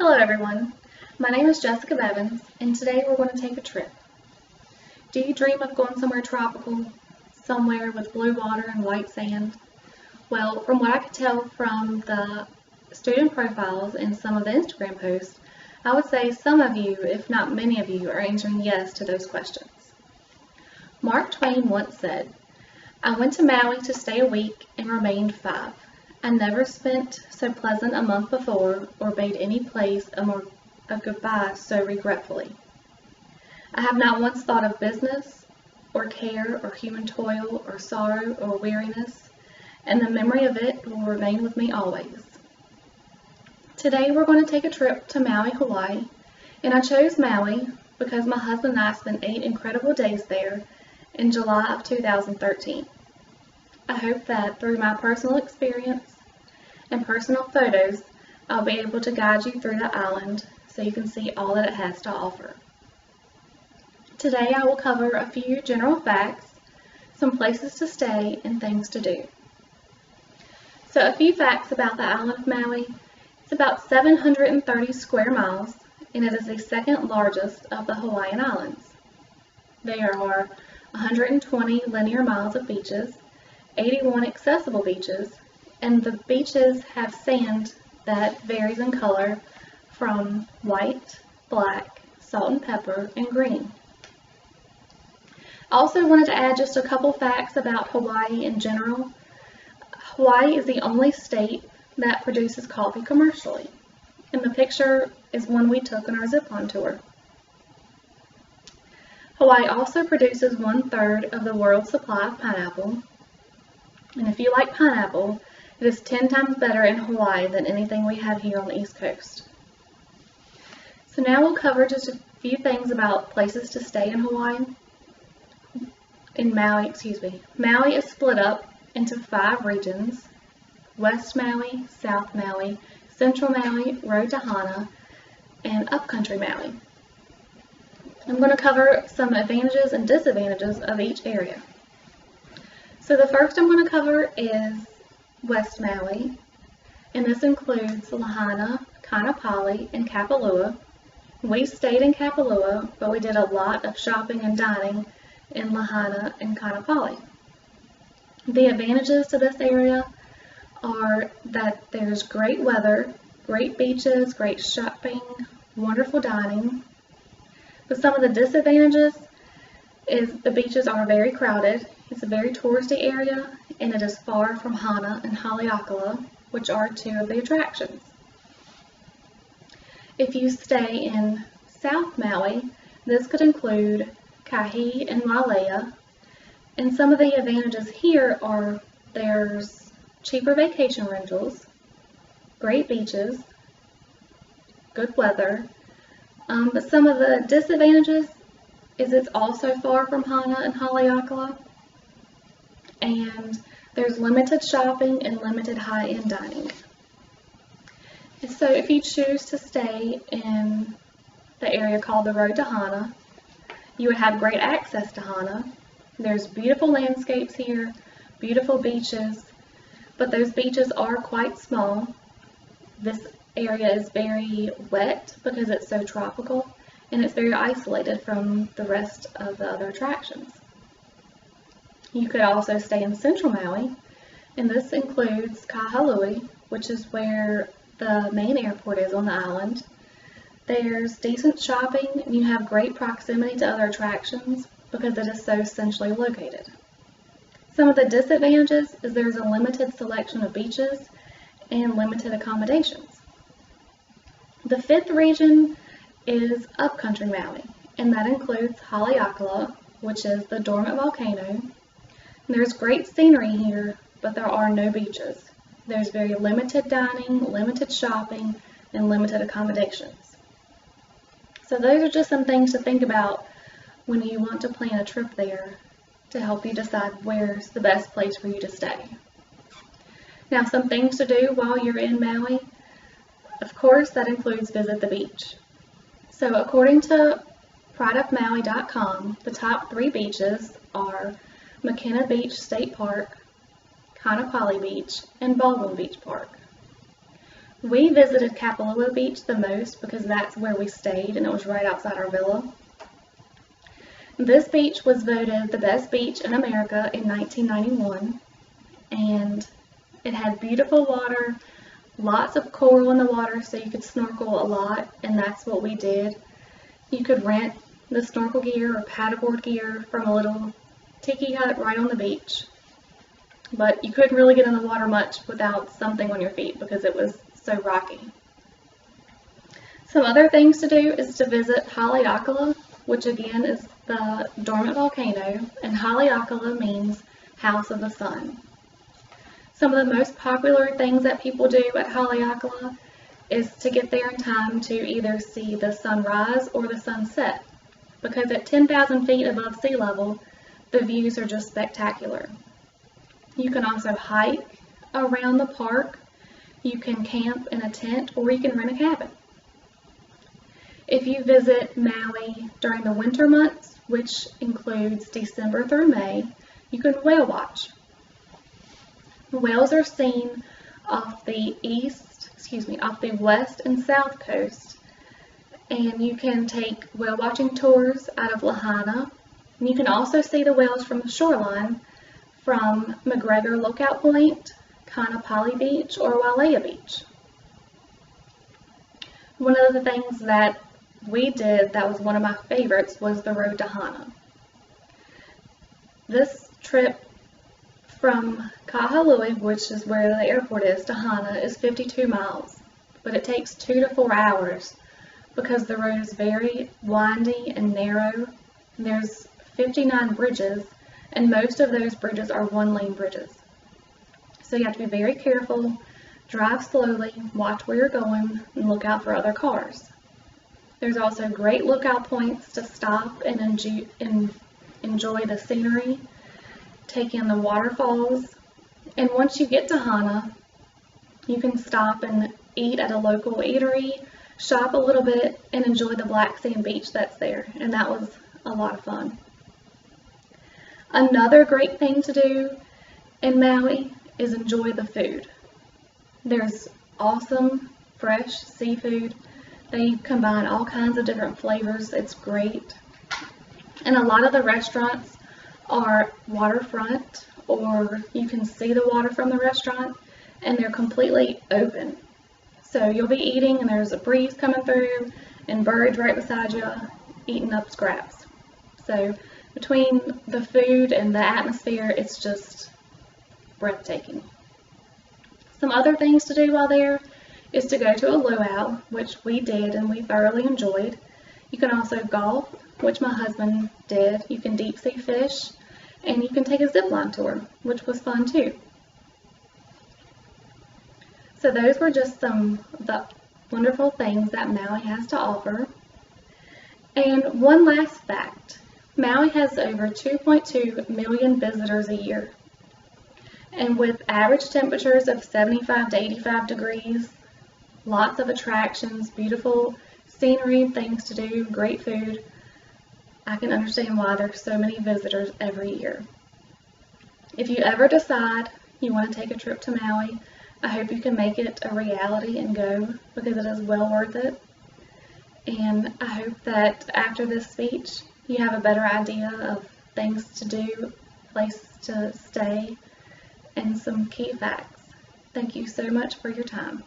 Hello everyone, my name is Jessica Bevins, and today we're going to take a trip. Do you dream of going somewhere tropical, somewhere with blue water and white sand? Well, from what I could tell from the student profiles and some of the Instagram posts, I would say some of you, if not many of you, are answering yes to those questions. Mark Twain once said, "I went to Maui to stay a week and remained 5. I never spent so pleasant a month before, or bade any place a goodbye so regretfully. I have not once thought of business, or care, or human toil, or sorrow, or weariness, and the memory of it will remain with me always." Today we're going to take a trip to Maui, Hawaii, and I chose Maui because my husband and I spent 8 incredible days there in July of 2013. I hope that through my personal experience and personal photos, I'll be able to guide you through the island so you can see all that it has to offer. Today I will cover a few general facts, some places to stay, and things to do. So a few facts about the island of Maui. It's about 730 square miles, and it is the second largest of the Hawaiian Islands. There are 120 linear miles of beaches, 81 accessible beaches, and the beaches have sand that varies in color from white, black, salt and pepper, and green. I also wanted to add just a couple facts about Hawaii in general. Hawaii is the only state that produces coffee commercially, and the picture is one we took on our zipline tour. Hawaii also produces 1/3 of the world's supply of pineapple, and if you like pineapple, it is 10 times better in Hawaii than anything we have here on the East Coast. So now we'll cover just a few things about places to stay in Hawaii. Maui is split up into 5 regions: West Maui, South Maui, Central Maui, Road to Hana, and Upcountry Maui. I'm going to cover some advantages and disadvantages of each area. So the first I'm going to cover is West Maui, and this includes Lahaina, Kaanapali, and Kapalua. We stayed in Kapalua, but we did a lot of shopping and dining in Lahaina and Kaanapali. The advantages to this area are that there's great weather, great beaches, great shopping, wonderful dining. But some of the disadvantages is the beaches are very crowded. It's a very touristy area, and it is far from Hana and Haleakala, which are 2 of the attractions. If you stay in South Maui, this could include Kahi and Wailea, and some of the advantages here are there's cheaper vacation rentals, great beaches, good weather, but some of the disadvantages is it's also far from Hana and Haleakala, and there's limited shopping and limited high-end dining. And so if you choose to stay in the area called the Road to Hana, you would have great access to Hana. There's beautiful landscapes here, beautiful beaches, but those beaches are quite small. This area is very wet because it's so tropical, and it's very isolated from the rest of the other attractions. You could also stay in Central Maui, and this includes Kahului, which is where the main airport is on the island. There's decent shopping, and you have great proximity to other attractions because it is so centrally located. Some of the disadvantages is there's a limited selection of beaches and limited accommodations. The 5th region is Upcountry Maui, and that includes Haleakala, which is the dormant volcano. There's great scenery here, but there are no beaches. There's very limited dining, limited shopping, and limited accommodations. So those are just some things to think about when you want to plan a trip there to help you decide where's the best place for you to stay. Now, some things to do while you're in Maui. Of course, that includes visit the beach. So according to prideofmaui.com, the top 3 beaches are McKenna Beach State Park, Kaanapali Beach, and Baldwin Beach Park. We visited Kapalua Beach the most because that's where we stayed and it was right outside our villa. This beach was voted the best beach in America in 1991, and it had beautiful water, lots of coral in the water so you could snorkel a lot, and that's what we did. You could rent the snorkel gear or paddleboard gear from a little tiki hut right on the beach, but you couldn't really get in the water much without something on your feet because it was so rocky. Some other things to do is to visit Haleakala, which again is the dormant volcano, and Haleakala means House of the Sun. Some of the most popular things that people do at Haleakala is to get there in time to either see the sunrise or the sunset, because at 10,000 feet above sea level, the views are just spectacular. You can also hike around the park, you can camp in a tent, or you can rent a cabin. If you visit Maui during the winter months, which includes December through May, you can whale watch. Whales are seen off the west and south coast, and you can take whale watching tours out of Lahaina. And you can also see the whales from the shoreline from McGregor Lookout Point, Kaanapali Beach, or Wailea Beach. One of the things that we did that was one of my favorites was the road to Hana. This trip from Kahului, which is where the airport is, to Hana is 52 miles, but it takes 2 to 4 hours because the road is very windy and narrow. There's 59 bridges, and most of those bridges are one-lane bridges. So you have to be very careful, drive slowly, watch where you're going, and look out for other cars. There's also great lookout points to stop and enjoy the scenery, take in the waterfalls, and once you get to Hana, you can stop and eat at a local eatery, shop a little bit, and enjoy the black sand beach that's there, and that was a lot of fun. Another great thing to do in Maui is enjoy the food. There's awesome fresh seafood. They combine all kinds of different flavors. It's great. And a lot of the restaurants are waterfront, or you can see the water from the restaurant, and they're completely open. So you'll be eating and there's a breeze coming through and birds right beside you eating up scraps. So between the food and the atmosphere, it's just breathtaking. Some other things to do while there is to go to a luau, which we did and we thoroughly enjoyed. You can also golf, which my husband did. You can deep sea fish, and you can take a zip line tour, which was fun too. So those were just some of the wonderful things that Maui has to offer. And one last fact, Maui has over 2.2 million visitors a year. And with average temperatures of 75 to 85 degrees, lots of attractions, beautiful scenery, things to do, great food, I can understand why there's so many visitors every year. If you ever decide you want to take a trip to Maui, I hope you can make it a reality and go, because it is well worth it. And I hope that after this speech, you have a better idea of things to do, places to stay, and some key facts. Thank you so much for your time.